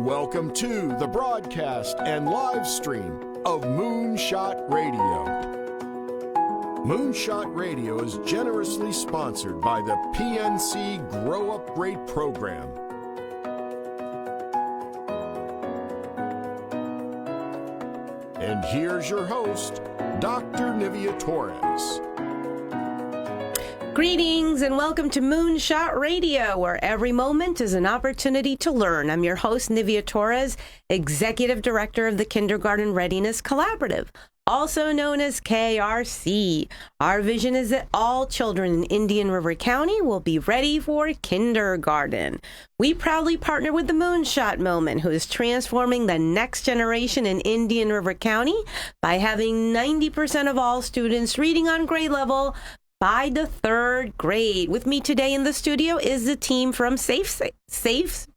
Welcome to the broadcast and live stream of Moonshot Radio. Moonshot Radio is generously sponsored by the PNC Grow Up Great program. And here's your host, Dr. Nivea Torres. Greetings and welcome to Moonshot Radio, where every moment is an opportunity to learn. I'm your host, Nivea Torres, Executive Director of the Kindergarten Readiness Collaborative, also known as KRC. Our vision is that all children in Indian River County will be ready for kindergarten. We proudly partner with the Moonshot Moment, who is transforming the next generation in Indian River County by having 90% of all students reading on grade level by the third grade. With me today in the studio is the team from Safe Space.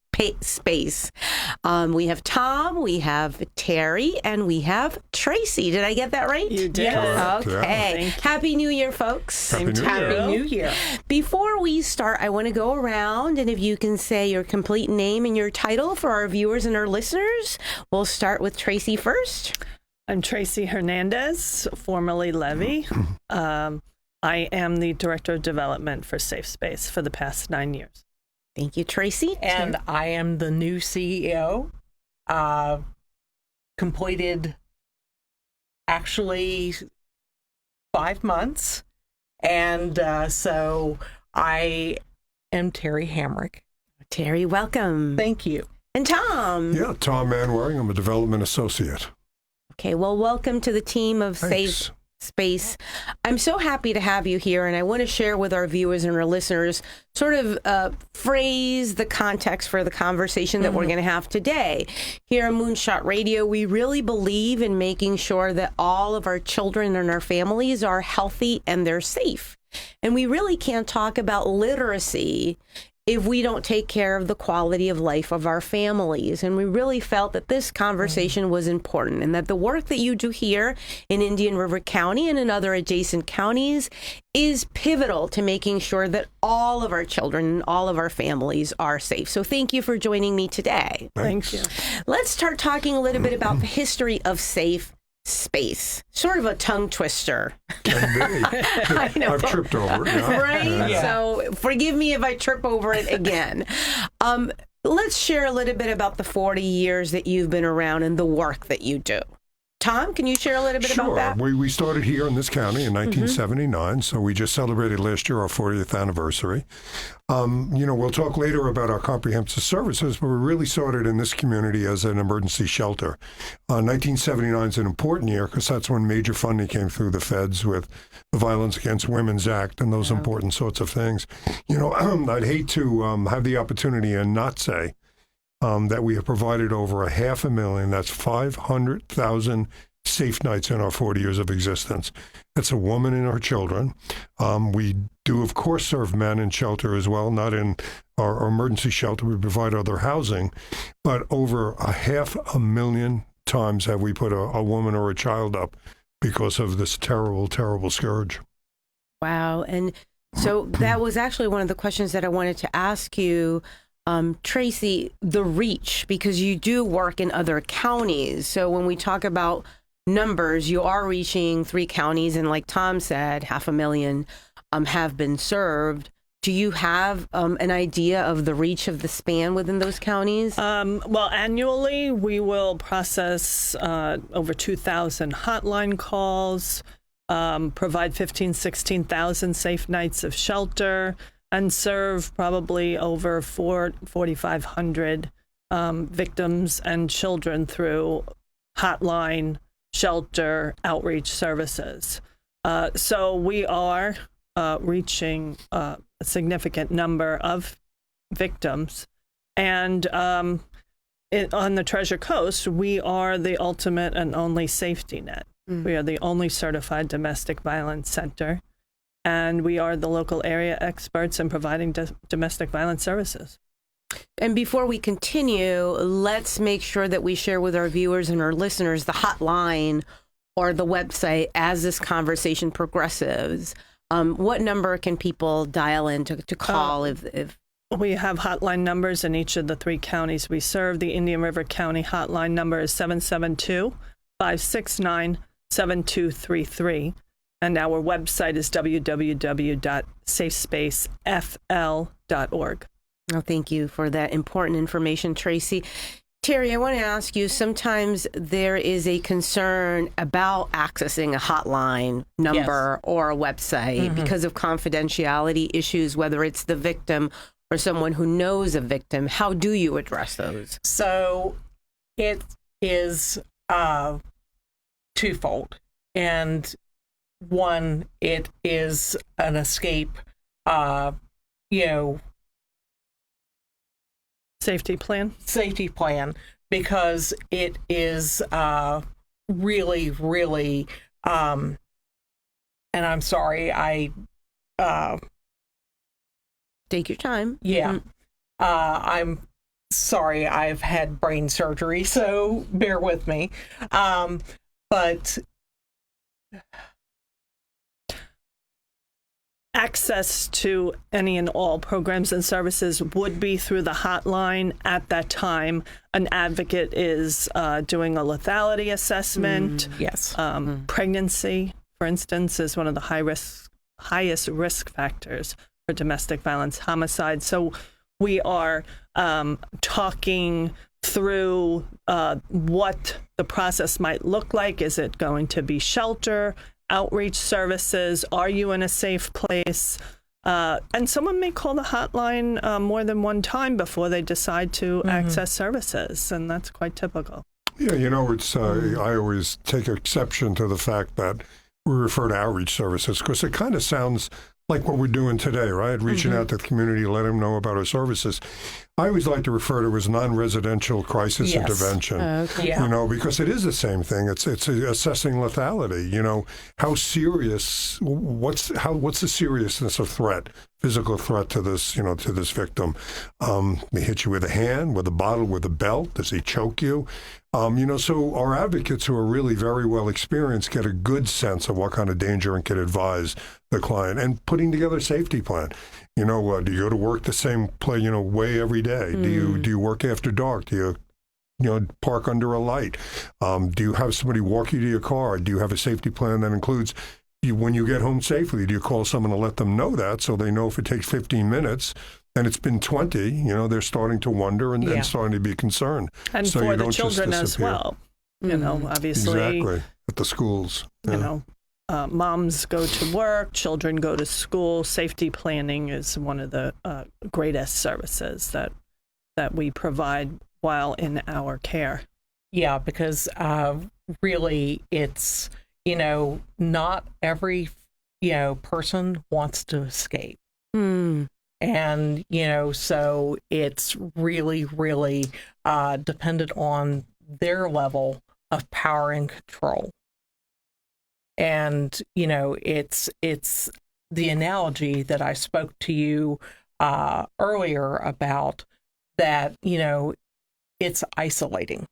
We have Tom, we have Terry, and we have Tracy. Did I get that right? You did. Yes. Okay. Yeah. Happy New Year, folks. Happy New Year. Before we start, I want to go around, and if you can say your complete name and your title for our viewers and our listeners. We'll start with Tracy first. I'm Tracy Hernandez, formerly Levy. I am the Director of Development for Safe Space for the past 9 years. Thank you, Tracy. And I am the new CEO. Completed actually 5 months. And so I am Terry Hamrick. Terry, welcome. Thank you. And Tom. Yeah, Tom Manwaring. I'm a development associate. Okay, well, welcome to the team of Thanks. Safe Space. I'm so happy to have you here, and I want to share with our viewers and our listeners sort of phrase the context for the conversation that we're going to have today. Here on Moonshot Radio, we really believe in making sure that all of our children and our families are healthy and they're safe. And we really can't talk about literacy if we don't take care of the quality of life of our families. And we really felt that this conversation was important, and that the work that you do here in Indian River County and in other adjacent counties is pivotal to making sure that all of our children and all of our families are safe. So thank you for joining me today. Thank you. Let's start talking a little bit about the history of Safe Space. Sort of a tongue twister. I know. I've tripped over it. Yeah. Right? Yeah. So forgive me if I trip over it again. Let's share a little bit about the 40 years that you've been around and the work that you do. Tom, can you share a little bit about that? Sure. We started here in this county in 1979, so we just celebrated last year our 40th anniversary. We'll talk later about our comprehensive services, but we really started in this community as an emergency shelter. 1979 is an important year because that's when major funding came through the feds with the Violence Against Women's Act and those important sorts of things. I'd hate to have the opportunity and not say that we have provided over 500,000, that's 500,000 safe nights in our 40 years of existence. That's a woman and her children. We do, of course, serve men in shelter as well, not in our emergency shelter. We provide other housing, but over 500,000 times have we put a woman or a child up because of this terrible, terrible scourge. Wow. And so that was actually one of the questions that I wanted to ask you. Tracy, the reach, because you do work in other counties. So when we talk about numbers, you are reaching 3 counties, and like Tom said, 500,000 have been served. Do you have an idea of the reach of the span within those counties? Well, annually, we will process over 2,000 hotline calls, provide 16,000 safe nights of shelter, and serve probably over 4,500 victims and children through hotline, shelter, outreach services. So we are reaching a significant number of victims. And on the Treasure Coast, we are the ultimate and only safety net. We are the only certified domestic violence center. And we are the local area experts in providing domestic violence services. And before we continue, let's make sure that we share with our viewers and our listeners the hotline or the website as this conversation progresses. What number can people dial in to call if We have hotline numbers in each of the 3 counties we serve. The Indian River County hotline number is 772-569-7233. And our website is www.safespacefl.org. Oh, thank you for that important information, Tracy. Terry, I want to ask you, sometimes there is a concern about accessing a hotline number or a website because of confidentiality issues, whether it's the victim or someone who knows a victim. How do you address those? So it is twofold. And one, it is an escape, Safety plan? safety plan, because it is really, really, and I'm sorry, Take your time. yeah, I'm sorry, I've had brain surgery, so bear with me. But Access to any and all programs and services would be through the hotline at that time. An advocate is doing a lethality assessment. yes, Pregnancy, for instance, is one of the highest risk factors for domestic violence, homicide. So we are talking through what the process might look like. Is it going to be shelter, outreach services? Are you in a safe place? And someone may call the hotline more than one time before they decide to access services, and that's quite typical. Yeah, it's I always take exception to the fact that we refer to outreach services because it kind of sounds like what we're doing today, right? Reaching out to the community, let them know about our services. I always like to refer to it as non-residential crisis Yes. intervention. Okay. yeah, Because it is the same thing. It's assessing lethality. How serious? What's the seriousness of threat, physical threat to this to this victim? They hit you with a hand, with a bottle, with a belt. Does he choke you? So our advocates who are really very well experienced get a good sense of what kind of danger and can advise the client and putting together a safety plan. Do you go to work the same way every day? Do you work after dark? Do you park under a light? Do you have somebody walk you to your car? Do you have a safety plan that includes when you get home safely? Do you call someone to let them know that so they know if it takes 15 minutes and it's been 20, they're starting to wonder and starting to be concerned. And so for you the don't just children as disappear. well. Obviously, Exactly. At the schools. Yeah. Moms go to work, children go to school. Safety planning is one of the greatest services that we provide while in our care. yeah, because really, it's not every person wants to escape. And, so it's really, really dependent on their level of power and control. And, it's the analogy that I spoke to you earlier about that, it's isolating.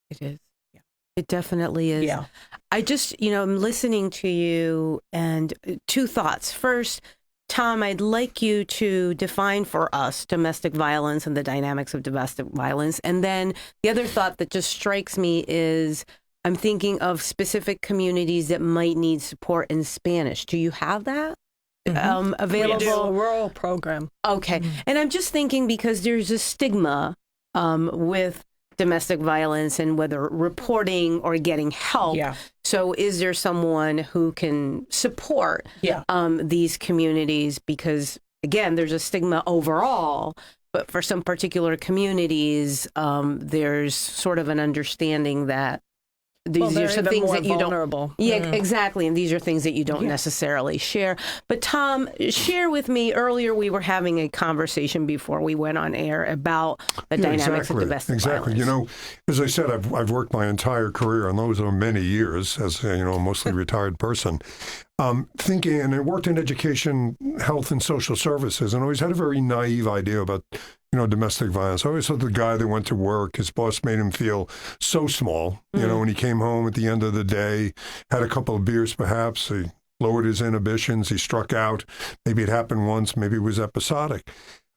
It is. Yeah. It definitely is. Yeah. I just, I'm listening to you and two thoughts. First, Tom, I'd like you to define for us domestic violence and the dynamics of domestic violence. And then the other thought that just strikes me is I'm thinking of specific communities that might need support in Spanish. Do you have that available? We do a rural program. Okay. And I'm just thinking because there's a stigma with domestic violence and whether reporting or getting help. Yeah. So is there someone who can support these communities? Because, again, there's a stigma overall, but for some particular communities, there's sort of an understanding that these are some things that you vulnerable. don't. Yeah, exactly. And these are things that you don't necessarily share. But Tom, share with me. Earlier, we were having a conversation before we went on air about the dynamics of domestic violence. As I said, I've worked my entire career, and those are many years as a mostly retired person. Thinking, and I worked in education, health, and social services, and always had a very naive idea about domestic violence. I always thought the guy that went to work, his boss made him feel so small. When he came home at the end of the day, had a couple of beers perhaps, he lowered his inhibitions, he struck out. Maybe it happened once, maybe it was episodic.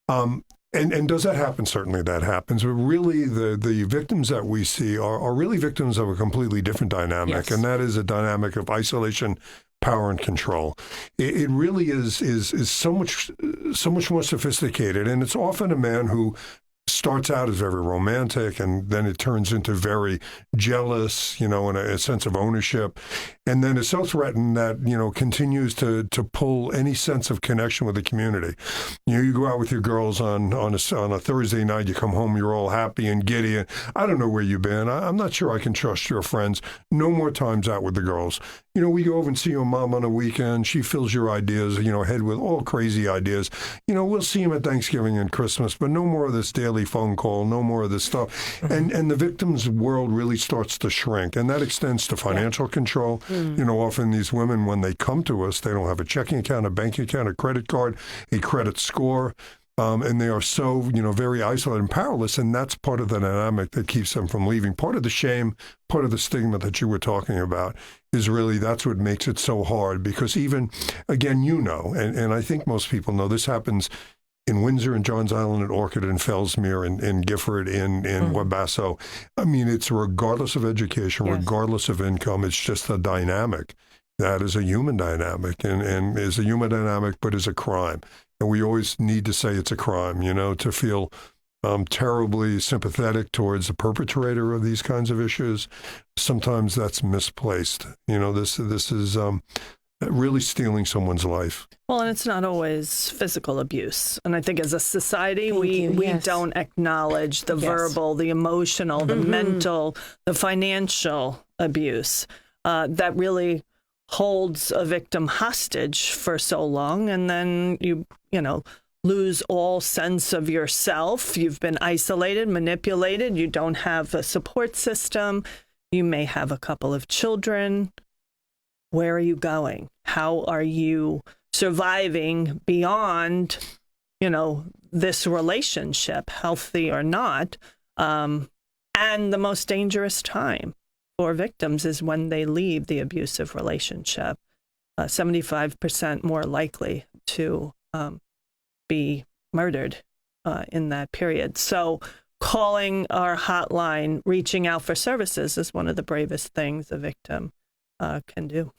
And does that happen? Certainly that happens. But really, the victims that we see are really victims of a completely different dynamic, Yes. and that is a dynamic of isolation, power, and control. It really is so much more sophisticated, and it's often a man who starts out as very romantic, and then it turns into very jealous, and a sense of ownership, and then is so threatened that continues to pull any sense of connection with the community. You go out with your girls on a Thursday night, you come home, you're all happy and giddy, and I don't know where you've been. I'm not sure I can trust your friends. No more times out with the girls. We go over and see your mom on a weekend. She fills your ideas, head with all crazy ideas. We'll see him at Thanksgiving and Christmas, but no more of this daily phone call, no more of this stuff. And the victim's world really starts to shrink, and that extends to financial control. Often these women, when they come to us, they don't have a checking account, a bank account, a credit card, a credit score. And they are so, very isolated and powerless, and that's part of the dynamic that keeps them from leaving. Part of the shame, part of the stigma that you were talking about is really, that's what makes it so hard, because even, again, and I think most people know, this happens in Windsor, in Johns Island, in Orchard, in Fellsmere, in Gifford, in Wabasso. I mean, it's regardless of education, Yes. regardless of income, it's just a dynamic. That is a human dynamic, and is a human dynamic, but is a crime. And we always need to say it's a crime, to feel terribly sympathetic towards the perpetrator of these kinds of issues. Sometimes that's misplaced. This is really stealing someone's life. Well, and it's not always physical abuse. And I think as a society, we Yes. don't acknowledge the verbal, the emotional, the mental, the financial abuse that really holds a victim hostage for so long. And then you lose all sense of yourself. You've been isolated, manipulated. You don't have a support system. You may have a couple of children. Where are you going? How are you surviving beyond, this relationship, healthy or not? And the most dangerous time for victims is when they leave the abusive relationship. 75% more likely to be murdered in that period. So calling our hotline, reaching out for services is one of the bravest things a victim can do.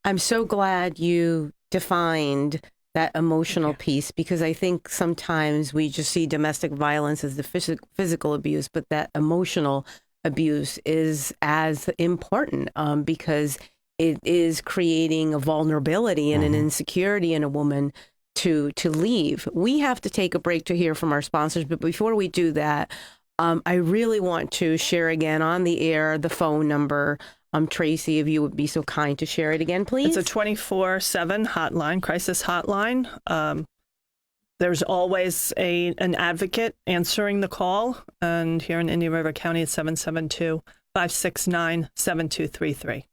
I'm so glad you defined that emotional piece, because I think sometimes we just see domestic violence as the physical abuse, but that emotional abuse is as important because it is creating a vulnerability and an insecurity in a woman to leave. We have to take a break to hear from our sponsors, but before we do that, I really want to share again on the air the phone number. Tracy, if you would be so kind to share it again, please. It's a 24/7 hotline, crisis hotline. There's always an advocate answering the call. And here in Indian River County, it's 772-569-7233.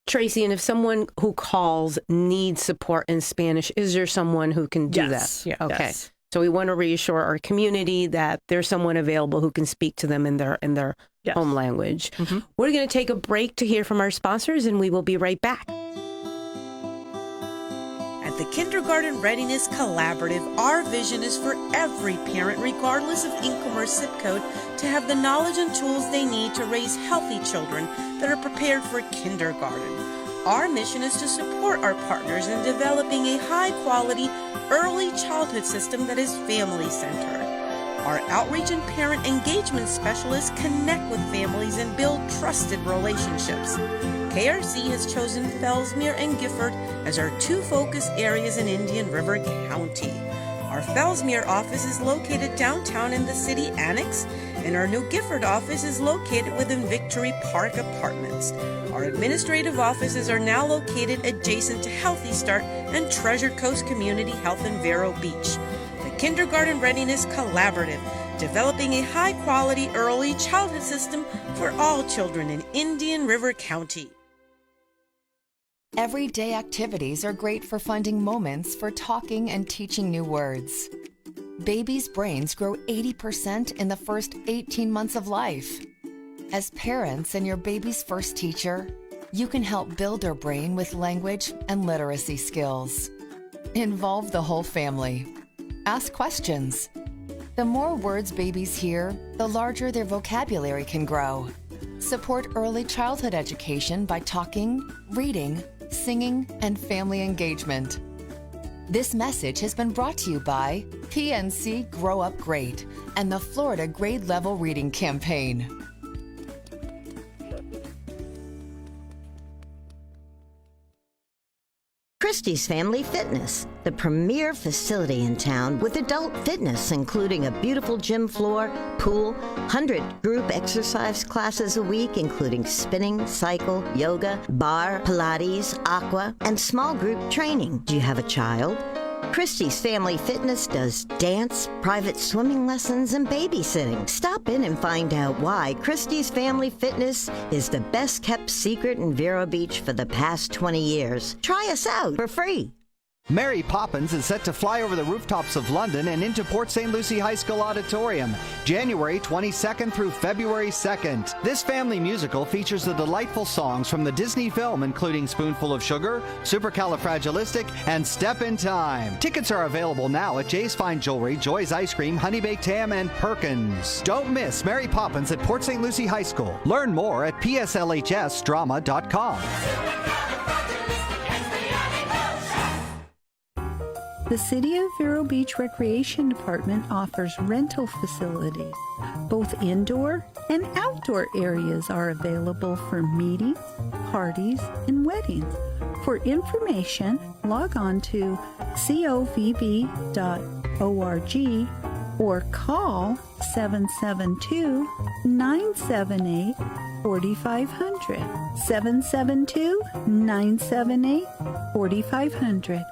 Tracy, and if someone who calls needs support in Spanish, is there someone who can do Yes. that? Okay. Yes. So we want to reassure our community that there's someone available who can speak to them in their Yes. home language. We're going to take a break to hear from our sponsors, and we will be right back. At the Kindergarten Readiness Collaborative, our vision is for every parent, regardless of income or zip code, to have the knowledge and tools they need to raise healthy children that are prepared for kindergarten. Our mission is to support our partners in developing a high-quality early childhood system that is family-centered. Our outreach and parent engagement specialists connect with families and build trusted relationships. KRC has chosen Fellsmere and Gifford as our two focus areas in Indian River County. Our Fellsmere office is located downtown in the city annex, and our New Gifford office is located within Victory Park Apartments. Our administrative offices are now located adjacent to Healthy Start and Treasure Coast Community Health in Vero Beach. The Kindergarten Readiness Collaborative, developing a high-quality early childhood system for all children in Indian River County. Everyday activities are great for finding moments for talking and teaching new words. Babies' brains grow 80% in the first 18 months of life. As parents and your baby's first teacher, you can help build their brain with language and literacy skills. Involve the whole family. Ask questions. The more words babies hear, the larger their vocabulary can grow. Support early childhood education by talking, reading, singing, and family engagement. This message has been brought to you by PNC Grow Up Great and the Florida Grade Level Reading Campaign. Christie's Family Fitness, the premier facility in town with adult fitness, including a beautiful gym floor, pool, 100 group exercise classes a week, including spinning, cycle, yoga, bar, Pilates, aqua, and small group training. Do you have a child? Christie's Family Fitness does dance, private swimming lessons, and babysitting. Stop in and find out why Christie's Family Fitness is the best kept secret in Vero Beach for the past 20 years. Try us out for free. Mary Poppins is set to fly over the rooftops of London and into Port St. Lucie High School Auditorium, January 22nd through February 2nd. This family musical features the delightful songs from the Disney film, including Spoonful of Sugar, Supercalifragilistic, and Step in Time. Tickets are available now at Jay's Fine Jewelry, Joy's Ice Cream, Honey Baked Ham, and Perkins. Don't miss Mary Poppins at Port St. Lucie High School. Learn more at pslhsdrama.com. The City of Vero Beach Recreation Department offers rental facilities. Both indoor and outdoor areas are available for meetings, parties, and weddings. For information, log on to covb.org or call 772-978-4500. 772-978-4500.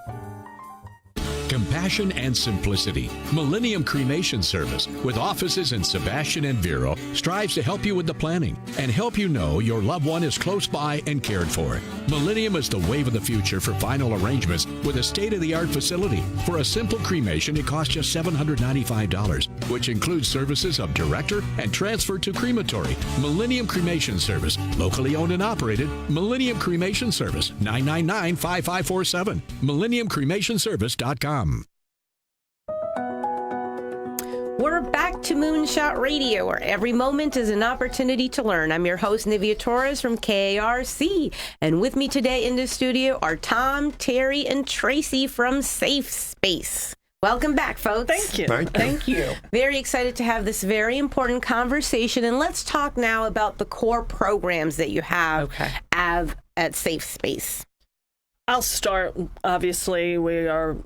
Compassion and simplicity. Millennium Cremation Service, with offices in Sebastian and Vero, strives to help you with the planning and help you know your loved one is close by and cared for. Millennium is the wave of the future for final arrangements with a state-of-the-art facility. For a simple cremation, it costs just $795, which includes services of director and transfer to crematory. Millennium Cremation Service, locally owned and operated. Millennium Cremation Service, 999-5547. MillenniumCremationService.com. We're back to Moonshot Radio, where every moment is an opportunity to learn. I'm your host, Nivea Torres from KARC. And with me today in the studio are Tom, Terry, and Tracy from Safe Space. Welcome back, folks. Thank you. Thank you. Very excited to have this very important conversation. And let's talk now about the core programs that you have at Safe Space. I'll start. Obviously, we are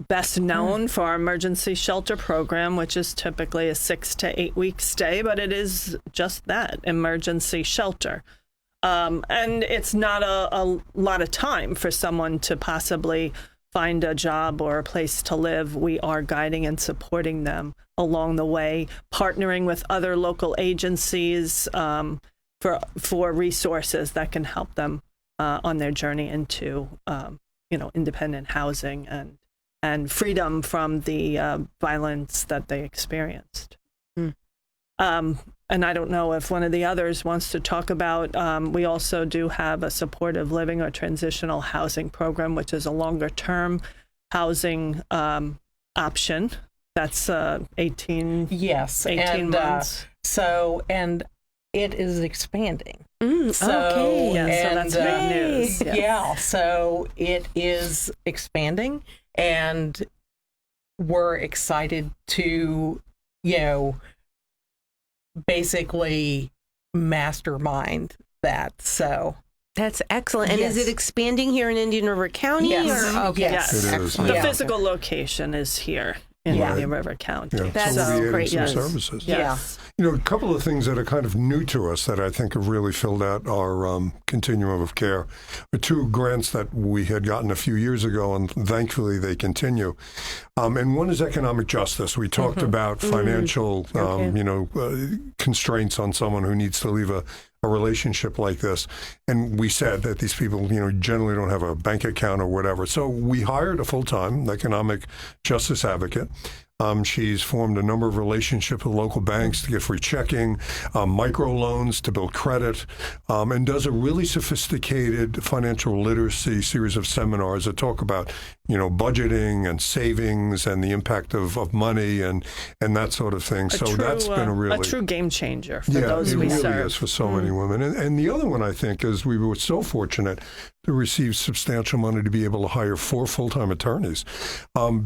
best known for our emergency shelter program, which is typically a 6 to 8 week stay, but it is just that, emergency shelter. And it's not a lot of time for someone to possibly find a job or a place to live. We are guiding and supporting them along the way, partnering with other local agencies for resources that can help them on their journey into independent housing and freedom from the violence that they experienced. And I don't know if one of the others wants to talk about, we also do have a supportive living or transitional housing program, which is a longer term housing option. That's 18 months. And it is expanding. Okay. Yeah, so that's good news. Yes. Yeah, so it is expanding, and we're excited to, basically mastermind that. So that's excellent. And is it expanding here in Indian River County? Yes. Yes. It is. The physical location is here in Indian River County. Yeah. That's so great some news. services. Yes. A couple of things that are kind of new to us that I think have really filled out our continuum of care are two grants that we had gotten a few years ago, and thankfully they continue. And one is economic justice. We talked about financial, constraints on someone who needs to leave a relationship like this. And we said that these people, generally don't have a bank account or whatever. So we hired a full-time economic justice advocate. She's formed a number of relationships with local banks to get free checking, microloans to build credit, and does a really sophisticated financial literacy series of seminars that talk about, budgeting and savings and the impact of money and that sort of thing. That's been a true game changer for those we serve. It really is for so many women. And the other one, I think, is we were so fortunate to receive substantial money to be able to hire 4 full-time attorneys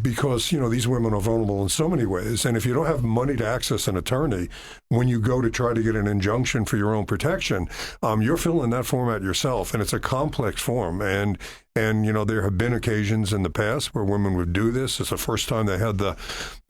because, these women are vulnerable in so many ways. And if you don't have money to access an attorney, when you go to try to get an injunction for your own protection, you're filling that form out yourself. And it's a complex form. And there have been occasions in the past where women would do this. It's the first time they had the,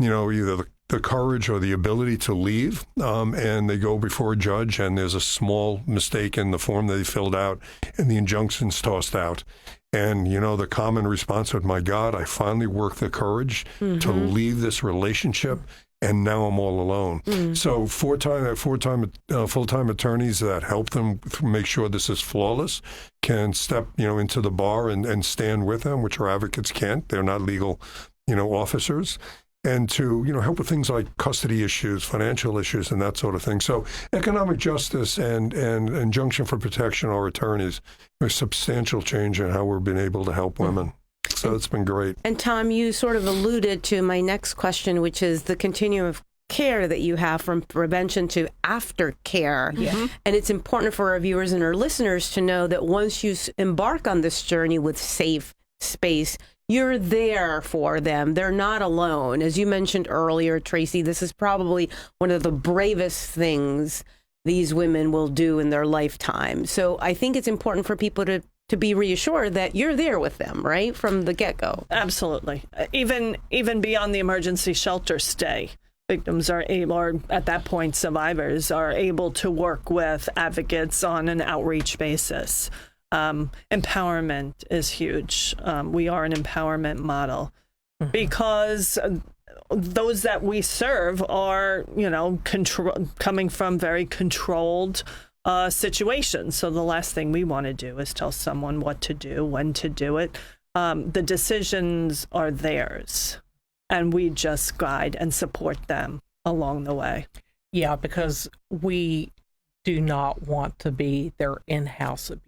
either the courage or the ability to leave, and they go before a judge, and there's a small mistake in the form they filled out, and the injunction's tossed out. And, the common response was, my God, I finally worked the courage to leave this relationship, and now I'm all alone. So full-time attorneys that help them make sure this is flawless can step, into the bar and stand with them, which our advocates can't. They're not legal, officers. And to, help with things like custody issues, financial issues, and that sort of thing. So economic justice and injunction for protection are attorneys. There's substantial change in how we've been able to help women. So it's been great. And Tom, you sort of alluded to my next question, which is the continuum of care that you have from prevention to aftercare. Yeah. And it's important for our viewers and our listeners to know that once you embark on this journey with Safe Space, you're there for them. They're not alone. As you mentioned earlier, Tracy, this is probably one of the bravest things these women will do in their lifetime. So I think it's important for people to be reassured that you're there with them, right, from the get-go. Absolutely. Even beyond the emergency shelter stay, victims are able, or at that point, survivors are able to work with advocates on an outreach basis. Empowerment is huge. We are an empowerment model because those that we serve are, coming from very controlled situations. So the last thing we want to do is tell someone what to do, when to do it. The decisions are theirs, and we just guide and support them along the way. Yeah, because we do not want to be their in-house abuse.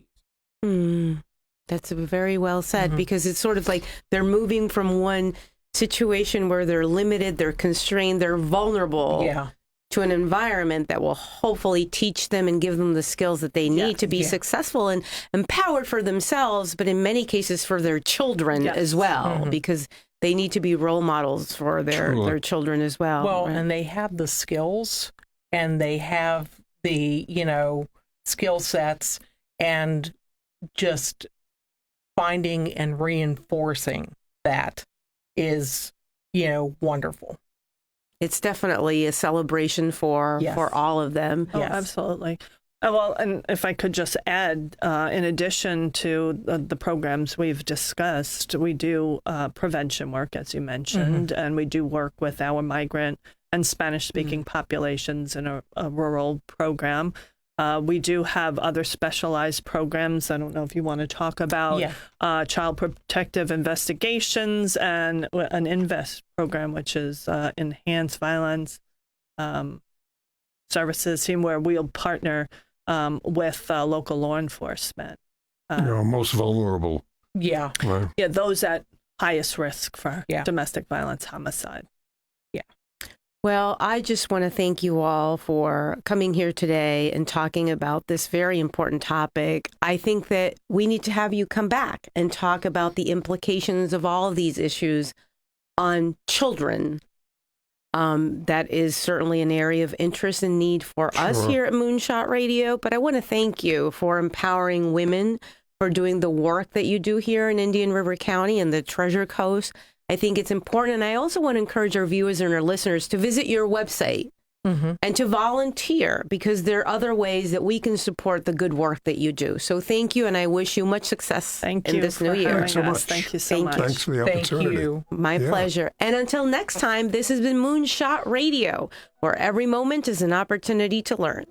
That's very well said, because it's sort of like they're moving from one situation where they're limited, they're constrained, they're vulnerable to an environment that will hopefully teach them and give them the skills that they need to be successful and empowered for themselves, but in many cases for their children as well, because they need to be role models for their children as well. Well, right? And they have the skills and they have the, skill sets, and just finding and reinforcing that is, wonderful. It's definitely a celebration for all of them. Oh, absolutely. Well, and if I could just add, in addition to the programs we've discussed, we do prevention work, as you mentioned, and we do work with our migrant and Spanish-speaking populations in a rural program. We do have other specialized programs. I don't know if you want to talk about child protective investigations and an INVEST program, which is enhanced violence services team, where we'll partner with local law enforcement. Most vulnerable. Yeah. Right. Yeah, those at highest risk for domestic violence, homicide. Well, I just want to thank you all for coming here today and talking about this very important topic. I think that we need to have you come back and talk about the implications of all of these issues on children. That is certainly an area of interest and need for us here at Moonshot Radio. But I want to thank you for empowering women, for doing the work that you do here in Indian River County and the Treasure Coast. I think it's important. And I also want to encourage our viewers and our listeners to visit your website and to volunteer, because there are other ways that we can support the good work that you do. So thank you, and I wish you much success in this new year. Thanks so much. Thank you so much. Thanks for the opportunity. Thank you. My pleasure. And until next time, this has been Moonshot Radio, where every moment is an opportunity to learn.